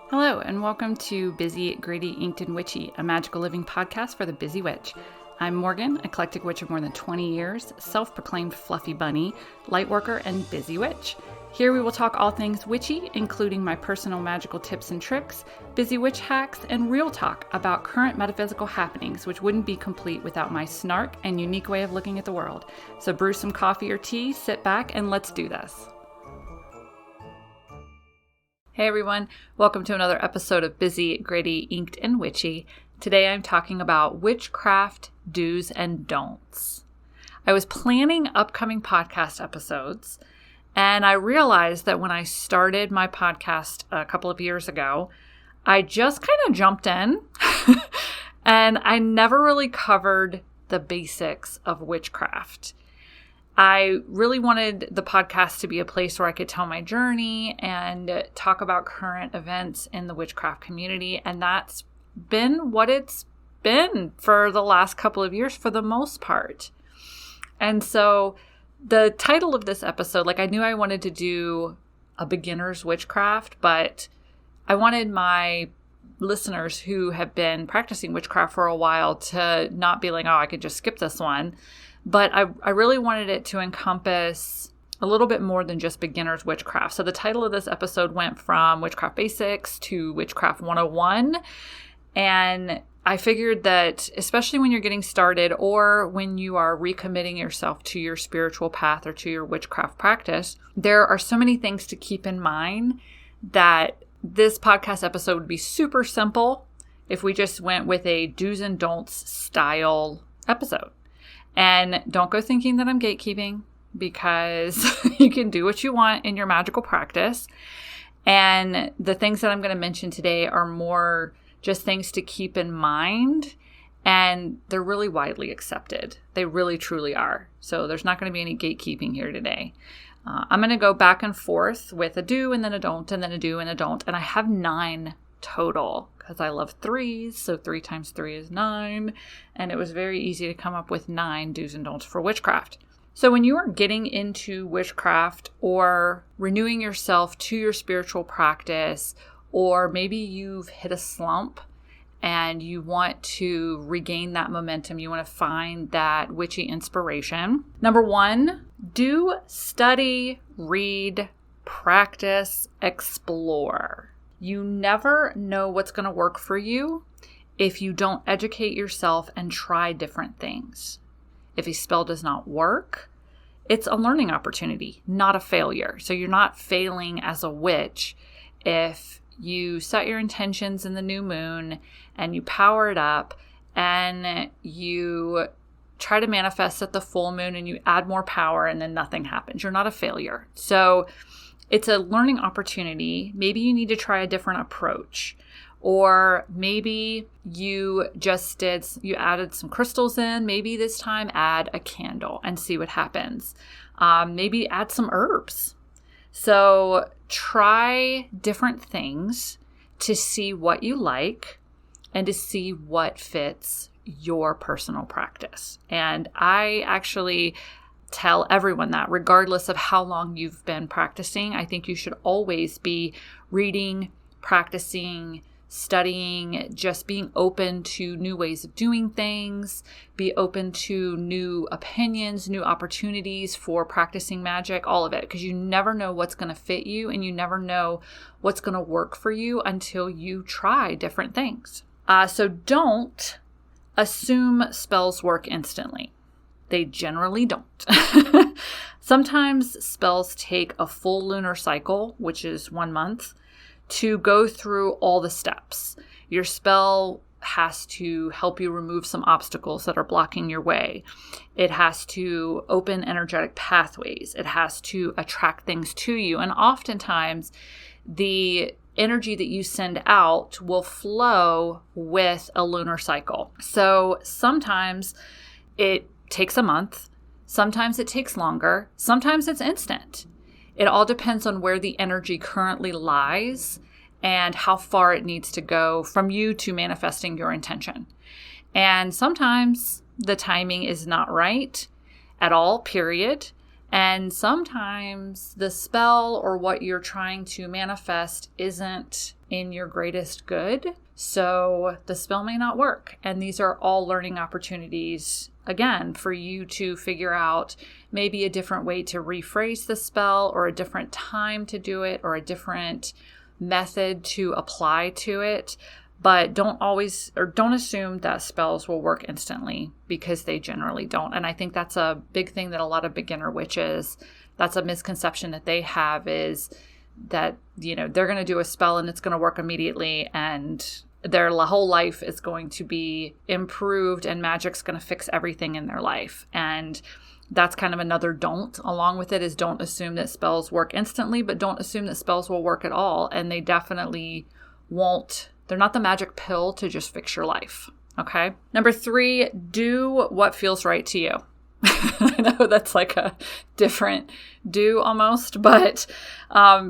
Hello, and welcome to Busy, Gritty, Inked, and Witchy, a magical living podcast for the busy witch. I'm Morgan, eclectic witch of more than 20 years, self-proclaimed fluffy bunny, lightworker, and busy witch. Here we will talk all things witchy, including my personal magical tips and tricks, busy witch hacks, and real talk about current metaphysical happenings, which wouldn't be complete without my snark and unique way of looking at the world. So brew some coffee or tea, sit back, and let's do this. Hey everyone, welcome to another episode of Busy, Gritty, Inked, and Witchy. Today I'm talking about witchcraft do's and don'ts. I was planning upcoming podcast episodes, and I realized that when I started my podcast a couple of years ago, I just kind of jumped in, and I never really covered the basics of witchcraft. I really wanted the podcast to be a place where I could tell my journey and talk about current events in the witchcraft community. And that's been what it's been for the last couple of years for the most part. And so the title of this episode, I knew I wanted to do a beginner's witchcraft, but I wanted my listeners who have been practicing witchcraft for a while to not be like, oh, I could just skip this one. But I really wanted it to encompass a little bit more than just beginner's witchcraft. So the title of this episode went from Witchcraft Basics to Witchcraft 101. And I figured that especially when you're getting started or when you are recommitting yourself to your spiritual path or to your witchcraft practice, there are so many things to keep in mind that this podcast episode would be super simple if we just went with a do's and don'ts style episode. And don't go thinking that I'm gatekeeping, because you can do what you want in your magical practice. And the things that I'm going to mention today are more just things to keep in mind. And they're really widely accepted. They really, truly are. So there's not going to be any gatekeeping here today. I'm going to go back and forth with a do and then a don't and then a do and a don't. And I have 9 total, because I love threes, so 3 times 3 is 9, and it was very easy to come up with 9 do's and don'ts for witchcraft. So when you are getting into witchcraft or renewing yourself to your spiritual practice, or maybe you've hit a slump and you want to regain that momentum, you want to find that witchy inspiration. Number 1, do study, read, practice, explore. You never know what's going to work for you if you don't educate yourself and try different things. If a spell does not work, it's a learning opportunity, not a failure. So you're not failing as a witch if you set your intentions in the new moon and you power it up and you try to manifest at the full moon and you add more power and then nothing happens. You're not a failure. So it's a learning opportunity. Maybe you need to try a different approach. Or maybe you added some crystals in. Maybe this time add a candle and see what happens. Maybe add some herbs. So try different things to see what you like and to see what fits your personal practice. And I actually tell everyone that regardless of how long you've been practicing, I think you should always be reading, practicing, studying, just being open to new ways of doing things, be open to new opinions, new opportunities for practicing magic, all of it, because you never know what's going to fit you and you never know what's going to work for you until you try different things. So don't assume spells work instantly. They generally don't. Sometimes spells take a full lunar cycle, which is 1 month, to go through all the steps. Your spell has to help you remove some obstacles that are blocking your way. It has to open energetic pathways. It has to attract things to you. And oftentimes, the energy that you send out will flow with a lunar cycle. So sometimes it takes a month. Sometimes it takes longer. Sometimes it's instant. It all depends on where the energy currently lies and how far it needs to go from you to manifesting your intention. And sometimes the timing is not right at all, period. And sometimes the spell or what you're trying to manifest isn't in your greatest good. So the spell may not work. And these are all learning opportunities, again, for you to figure out maybe a different way to rephrase the spell, or a different time to do it, or a different method to apply to it. But don't assume that spells will work instantly, because they generally don't. And I think that's a big thing that a lot of beginner witches, that's a misconception that they have, is that, they're going to do a spell and it's going to work immediately, and their whole life is going to be improved and magic's going to fix everything in their life. And that's kind of another don't along with it, is don't assume that spells work instantly, but don't assume that spells will work at all. And they definitely won't. They're not the magic pill to just fix your life. Okay. Number 3, do what feels right to you. I know that's like a different do almost, but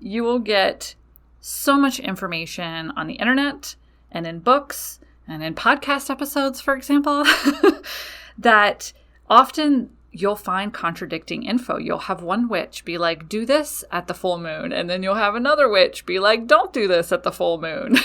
you will get so much information on the internet and in books and in podcast episodes, for example, that often you'll find contradicting info. You'll have one witch be like, do this at the full moon. And then you'll have another witch be like, don't do this at the full moon.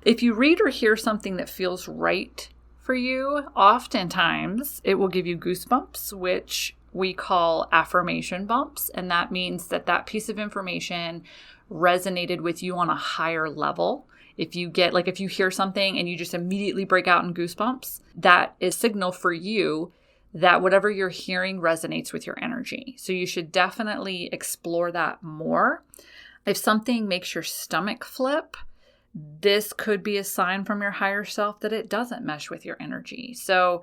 If you read or hear something that feels right for you, oftentimes it will give you goosebumps, which we call affirmation bumps. And that means that that piece of information resonated with you on a higher level. If you hear something and you just immediately break out in goosebumps, that is signal for you that whatever you're hearing resonates with your energy. So you should definitely explore that more. If something makes your stomach flip, this could be a sign from your higher self that it doesn't mesh with your energy. So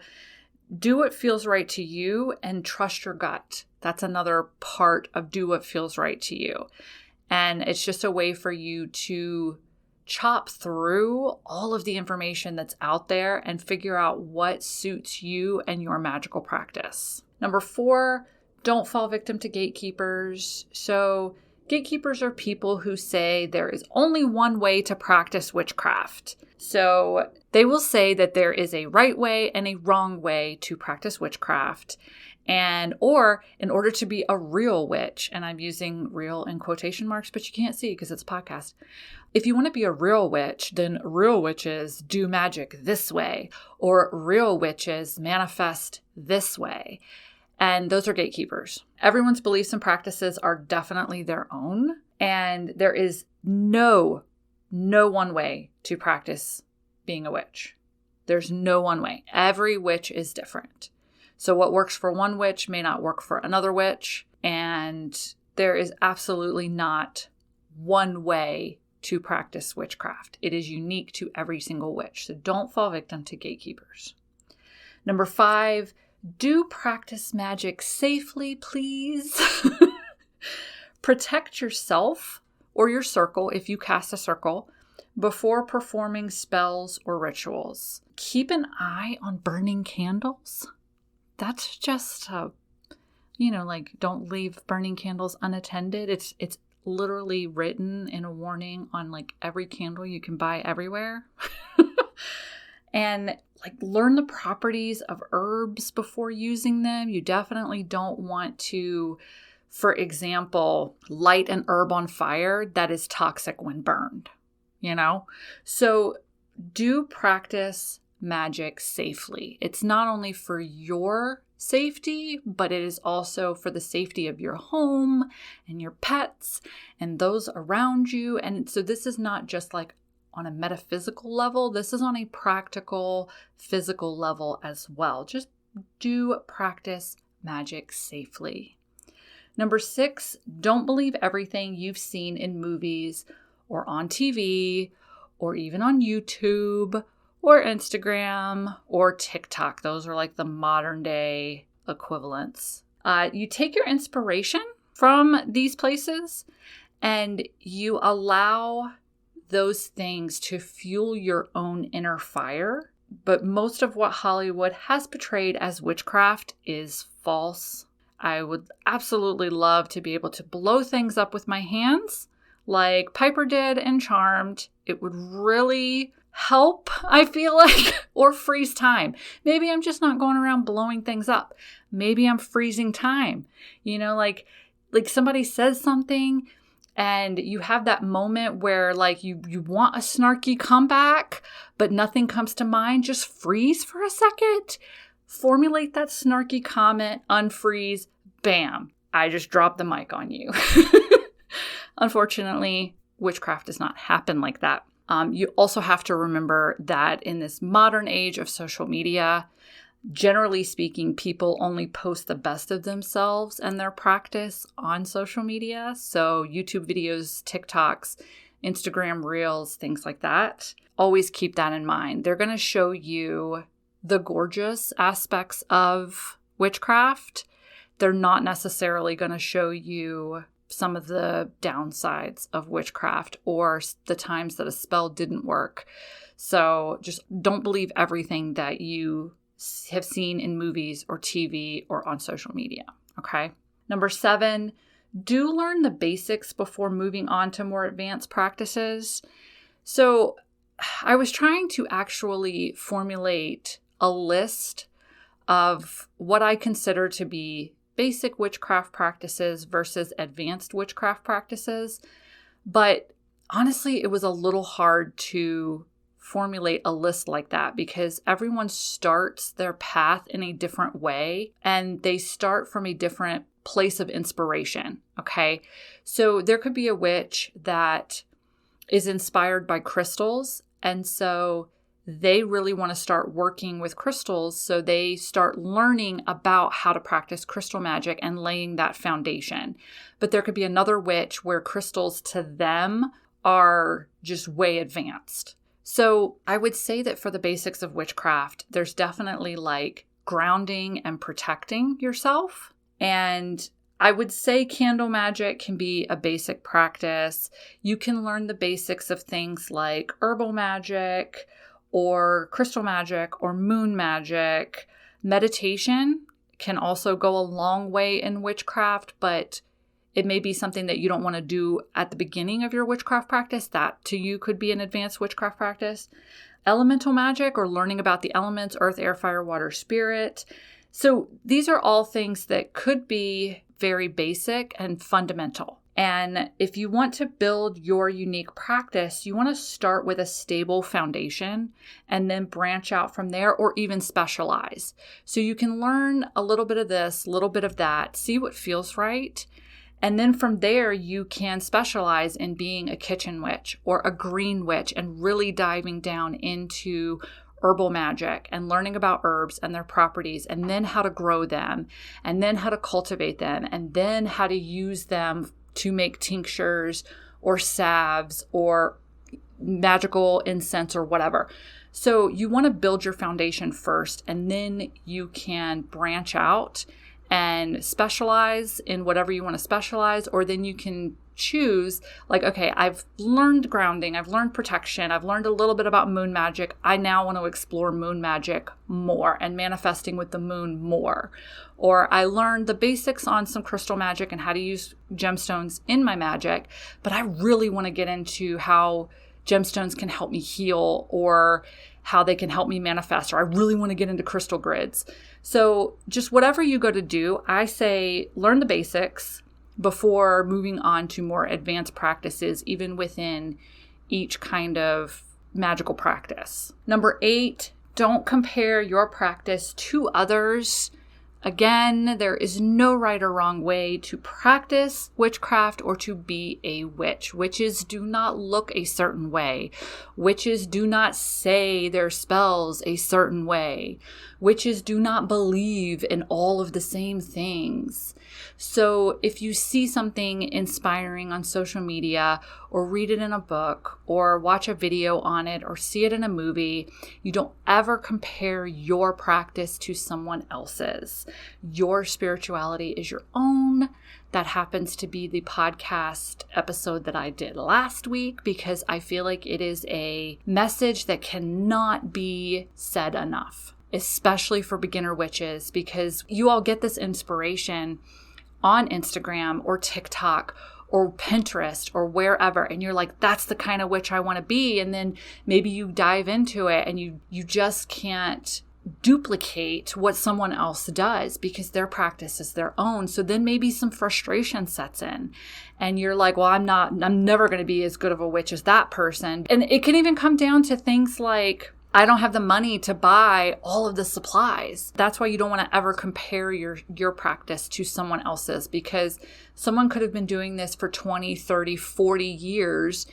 do what feels right to you and trust your gut. That's another part of do what feels right to you. And it's just a way for you to chop through all of the information that's out there and figure out what suits you and your magical practice. Number 4, don't fall victim to gatekeepers. So gatekeepers are people who say there is only one way to practice witchcraft. So they will say that there is a right way and a wrong way to practice witchcraft. Or in order to be a real witch, and I'm using real in quotation marks, but you can't see because it's a podcast. If you want to be a real witch, then real witches do magic this way, or real witches manifest this way. And those are gatekeepers. Everyone's beliefs and practices are definitely their own. And there is no one way to practice being a witch. There's no one way. Every witch is different. So what works for one witch may not work for another witch. And there is absolutely not one way to practice witchcraft. It is unique to every single witch. So don't fall victim to gatekeepers. Number 5, do practice magic safely, please. Protect yourself or your circle if you cast a circle before performing spells or rituals. Keep an eye on burning candles. That's just, don't leave burning candles unattended. It's literally written in a warning on every candle you can buy everywhere. And learn the properties of herbs before using them. You definitely don't want to, for example, light an herb on fire that is toxic when burned, So do practice magic safely. It's not only for your safety, but it is also for the safety of your home and your pets and those around you. And so this is not just on a metaphysical level. This is on a practical, physical level as well. Just do practice magic safely. Number 6, don't believe everything you've seen in movies or on TV or even on YouTube or Instagram or TikTok. Those are the modern day equivalents. You take your inspiration from these places and you allow those things to fuel your own inner fire. But most of what Hollywood has portrayed as witchcraft is false. I would absolutely love to be able to blow things up with my hands like Piper did in Charmed. It would really help, I feel like, or freeze time. Maybe I'm just not going around blowing things up. Maybe I'm freezing time. Somebody says something and you have that moment where like you want a snarky comeback, but nothing comes to mind, just freeze for a second, formulate that snarky comment, unfreeze, bam, I just dropped the mic on you. Unfortunately, witchcraft does not happen like that. You also have to remember that in this modern age of social media, generally speaking, people only post the best of themselves and their practice on social media. So YouTube videos, TikToks, Instagram Reels, things like that. Always keep that in mind. They're going to show you the gorgeous aspects of witchcraft. They're not necessarily going to show you some of the downsides of witchcraft or the times that a spell didn't work. So just don't believe everything that you have seen in movies or TV or on social media, okay? Number 7, do learn the basics before moving on to more advanced practices. So I was trying to actually formulate a list of what I consider to be basic witchcraft practices versus advanced witchcraft practices. But honestly, it was a little hard to formulate a list like that because everyone starts their path in a different way and they start from a different place of inspiration, okay? So there could be a witch that is inspired by crystals, and so they really want to start working with crystals, so they start learning about how to practice crystal magic and laying that foundation. But there could be another witch where crystals to them are just way advanced. So I would say that for the basics of witchcraft, there's definitely like grounding and protecting yourself. And I would say candle magic can be a basic practice. You can learn the basics of things like herbal magic, or crystal magic, or moon magic. Meditation can also go a long way in witchcraft, but it may be something that you don't want to do at the beginning of your witchcraft practice. That to you could be an advanced witchcraft practice. Elemental magic, or learning about the elements, earth, air, fire, water, spirit. So these are all things that could be very basic and fundamental. And if you want to build your unique practice, you want to start with a stable foundation and then branch out from there, or even specialize. So you can learn a little bit of this, a little bit of that, see what feels right. And then from there, you can specialize in being a kitchen witch or a green witch and really diving down into herbal magic and learning about herbs and their properties, and then how to grow them, and then how to cultivate them, and then how to use them to make tinctures or salves or magical incense or whatever. So you want to build your foundation first, and then you can branch out and specialize in whatever you want to specialize, or then you can choose like, okay, I've learned grounding, I've learned protection, I've learned a little bit about moon magic. I now want to explore moon magic more and manifesting with the moon more. Or I learned the basics on some crystal magic and how to use gemstones in my magic, but I really want to get into how gemstones can help me heal, or how they can help me manifest, or I really want to get into crystal grids. So just whatever you go to do, I say learn the basics before moving on to more advanced practices, even within each kind of magical practice. Number 8, don't compare your practice to others. Again, there is no right or wrong way to practice witchcraft or to be a witch. Witches do not look a certain way. Witches do not say their spells a certain way. Witches do not believe in all of the same things. So if you see something inspiring on social media, or read it in a book, or watch a video on it, or see it in a movie, you don't ever compare your practice to someone else's. Your spirituality is your own. That happens to be the podcast episode that I did last week, because I feel like it is a message that cannot be said enough, especially for beginner witches, because you all get this inspiration on Instagram or TikTok or Pinterest or wherever, and you're like, that's the kind of witch I want to be. And then maybe you dive into it and you just can't duplicate what someone else does because their practice is their own. So then maybe some frustration sets in and you're like, well, I'm never going to be as good of a witch as that person. And it can even come down to things like, I don't have the money to buy all of the supplies. That's why you don't want to ever compare your practice to someone else's, because someone could have been doing this for 20, 30, 40 years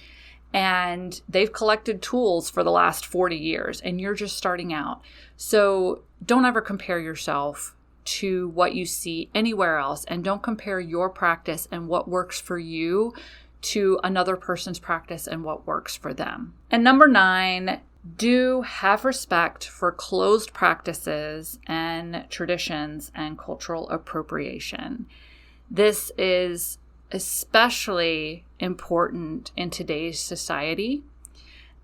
and they've collected tools for the last 40 years and you're just starting out. So don't ever compare yourself to what you see anywhere else, and don't compare your practice and what works for you to another person's practice and what works for them. And number 9, do have respect for closed practices and traditions and cultural appropriation. This is especially important in today's society.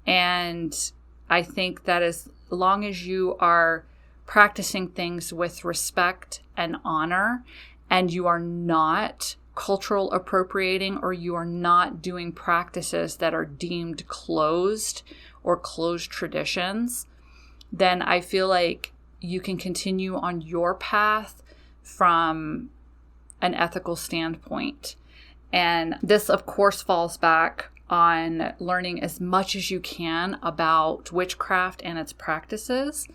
And I think that as long as you are practicing things with respect and honor, and you are not cultural appropriating, or you are not doing practices that are deemed closed or closed traditions, then I feel like you can continue on your path from an ethical standpoint. And this, of course, falls back on learning as much as you can about witchcraft and its practices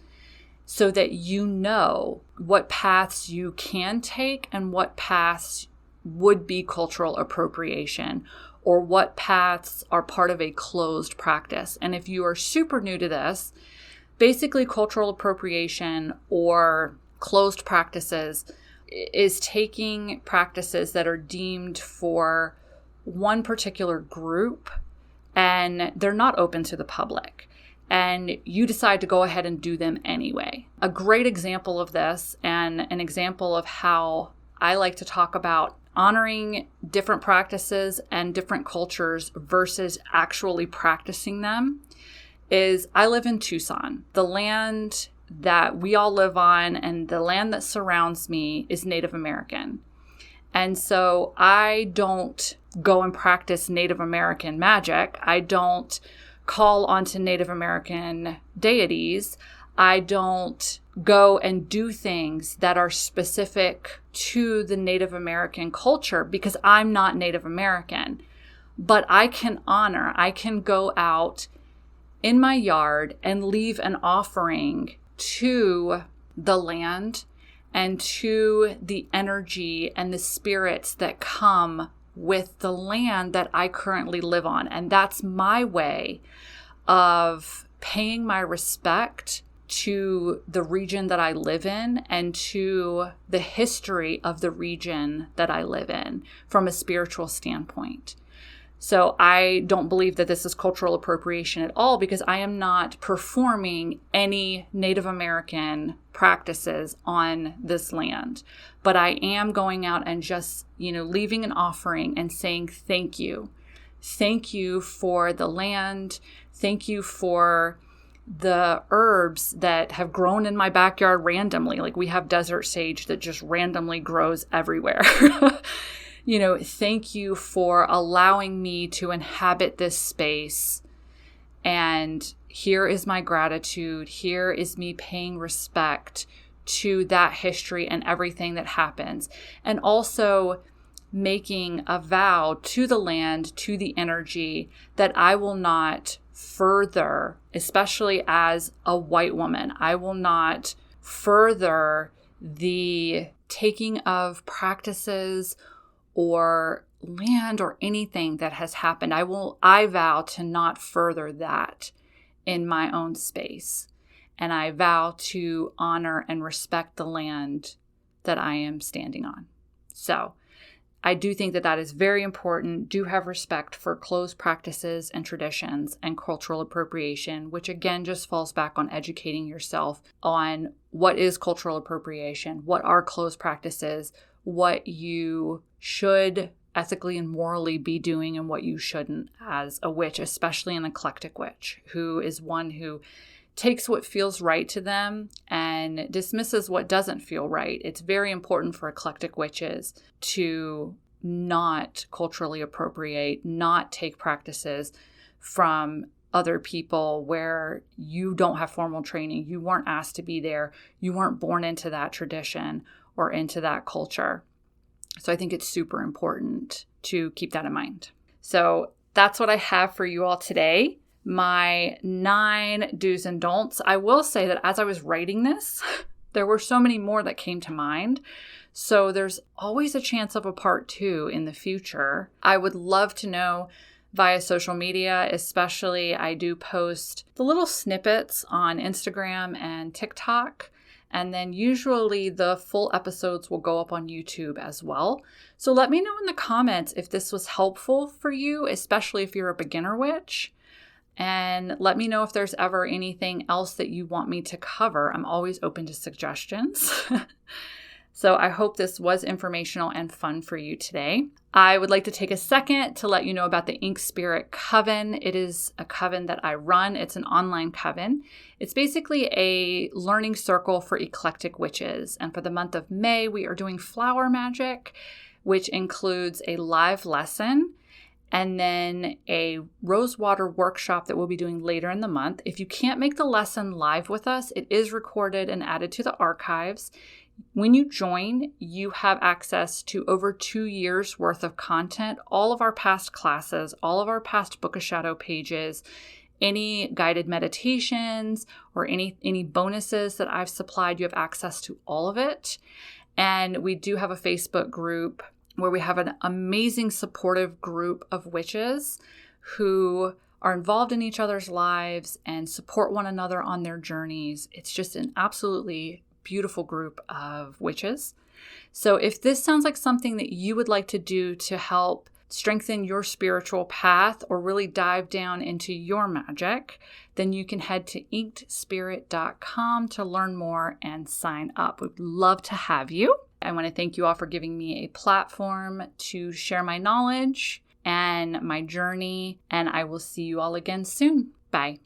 so that you know what paths you can take and what paths would be cultural appropriation, or what paths are part of a closed practice. And if you are super new to this, basically cultural appropriation or closed practices is taking practices that are deemed for one particular group and they're not open to the public, and you decide to go ahead and do them anyway. A great example of this, and an example of how I like to talk about honoring different practices and different cultures versus actually practicing them, is I live in Tucson. The land that we all live on and the land that surrounds me is Native American. And so I don't go and practice Native American magic. I don't call onto Native American deities. I don't go and do things that are specific to the Native American culture because I'm not Native American. But I can go out in my yard and leave an offering to the land and to the energy and the spirits that come with the land that I currently live on. And that's my way of paying my respect to the region that I live in and to the history of the region that I live in from a spiritual standpoint. So I don't believe that this is cultural appropriation at all, because I am not performing any Native American practices on this land. But I am going out and just, leaving an offering and saying thank you. Thank you for the land. Thank you for the herbs that have grown in my backyard randomly. Like we have desert sage that just randomly grows everywhere. Thank you for allowing me to inhabit this space. And here is my gratitude. Here is me paying respect to that history and everything that happens. And also making a vow to the land, to the energy, that I will not further, especially as a white woman, I will not further the taking of practices or land or anything that has happened. I vow to not further that in my own space. And I vow to honor and respect the land that I am standing on. So I do think that is very important. Do have respect for closed practices and traditions and cultural appropriation, which again just falls back on educating yourself on what is cultural appropriation, what are closed practices, what you should ethically and morally be doing and what you shouldn't as a witch, especially an eclectic witch, who is one who takes what feels right to them and dismisses what doesn't feel right. It's very important for eclectic witches to not culturally appropriate, not take practices from other people where you don't have formal training. You weren't asked to be there. You weren't born into that tradition or into that culture. So I think it's super important to keep that in mind. So that's what I have for you all today. My 9 do's and don'ts. I will say that as I was writing this, there were so many more that came to mind. So there's always a chance of a part 2 in the future. I would love to know via social media, especially I do post the little snippets on Instagram and TikTok. And then usually the full episodes will go up on YouTube as well. So let me know in the comments if this was helpful for you, especially if you're a beginner witch. And let me know if there's ever anything else that you want me to cover. I'm always open to suggestions. So I hope this was informational and fun for you today. I would like to take a second to let you know about the Ink Spirit Coven. It is a coven that I run. It's an online coven. It's basically a learning circle for eclectic witches. And for the month of May, we are doing flower magic, which includes a live lesson and then a rosewater workshop that we'll be doing later in the month. If you can't make the lesson live with us, it is recorded and added to the archives. When you join, you have access to over 2 years worth of content, all of our past classes, all of our past Book of Shadow pages, any guided meditations or any bonuses that I've supplied. You have access to all of it. And we do have a Facebook group where we have an amazing supportive group of witches who are involved in each other's lives and support one another on their journeys. It's just an absolutely beautiful group of witches. So if this sounds like something that you would like to do to help strengthen your spiritual path or really dive down into your magic, then you can head to inkedspirit.com to learn more and sign up. We'd love to have you. I want to thank you all for giving me a platform to share my knowledge and my journey, and I will see you all again soon. Bye.